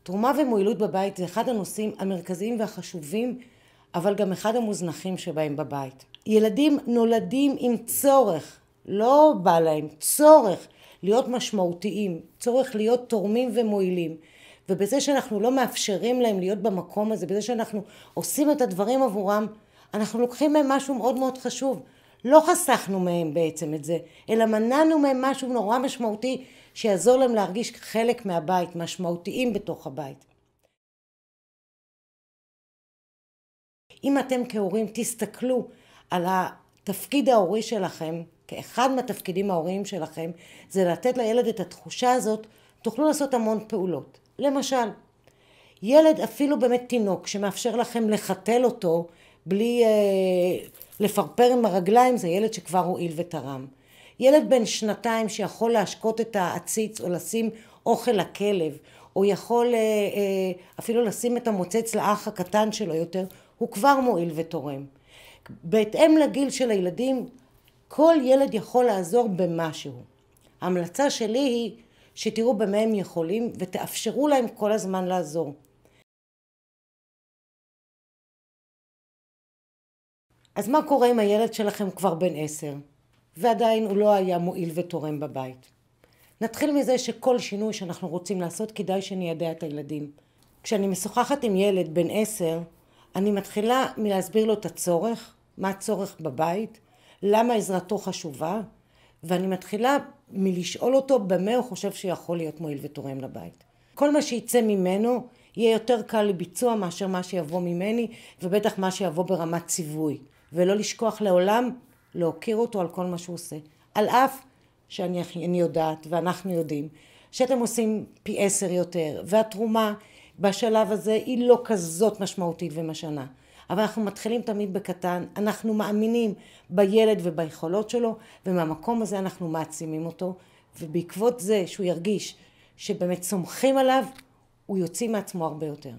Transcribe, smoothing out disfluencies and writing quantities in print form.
תרומה ומועילות בבית זה אחד הנושאים המרכזיים והחשובים, אבל גם אחד המוזנחים שבהם בבית. ילדים נולדים עם צורך, לא בא להם, צורך להיות משמעותיים, צורך להיות תורמים ומועילים. ובזה שאנחנו לא מאפשרים להם להיות במקום הזה, בזה שאנחנו עושים את הדברים עבורם, אנחנו לוקחים מהם משהו מאוד מאוד חשוב. לא חסכנו מהם בעצם את זה, אלא מנענו מהם משהו נורא משמעותי שיעזור להם להרגיש חלק מהבית, משמעותיים בתוך הבית. אם אתם כהורים תסתכלו על התפקיד ההורי שלכם, כאחד מהתפקידים ההוריים שלכם, זה לתת לילד את התחושה הזאת, תוכלו לעשות המון פעולות. למשל, ילד אפילו באמת תינוק שמאפשר לכם לחתל אותו בלי לפרפר עם הרגליים, זה ילד שכבר הועיל ותרם. ילד בן 2 שיכול להשקות את העציץ או לשים אוכל לכלב, או יכול אפילו לשים את המוצץ לאח הקטן שלו יותר, הוא כבר מועיל ותורם. בהתאם לגיל של הילדים, כל ילד יכול לעזור במשהו. ההמלצה שלי היא שתראו במה הם יכולים ותאפשרו להם כל הזמן לעזור. אז מה קורה אם הילד שלכם כבר בן 10 ועדיין הוא לא היה מועיל ותורם בבית? נתחיל מזה שכל שינוי שאנחנו רוצים לעשות כדאי שניידע את הילדים. כשאני משוחחת עם ילד בן 10, אני מתחילה מלהסביר לו את הצורך, מה הצורך בבית, למה עזרתו חשובה, ואני מתחילה מלשאול אותו במה הוא חושב שיכול להיות מועיל ותורם לבית. כל מה שיצא ממנו יהיה יותר קל לביצוע מאשר מה שיבוא ממני, ובטח מה שיבוא ברמת ציווי. ולא לשכוח לעולם להוקיר אותו על כל מה שהוא עושה. על אף שאני יודעת ואנחנו יודעים שאתם עושים פי 10 יותר, והתרומה בשלב הזה היא לא כזאת משמעותית ומשנה. אבל אנחנו מתחילים תמיד בקטן, אנחנו מאמינים בילד וביכולות שלו, ומהמקום הזה אנחנו מעצימים אותו, ובעקבות זה שהוא ירגיש שבאמת סומכים עליו, הוא יוציא מעצמו הרבה יותר.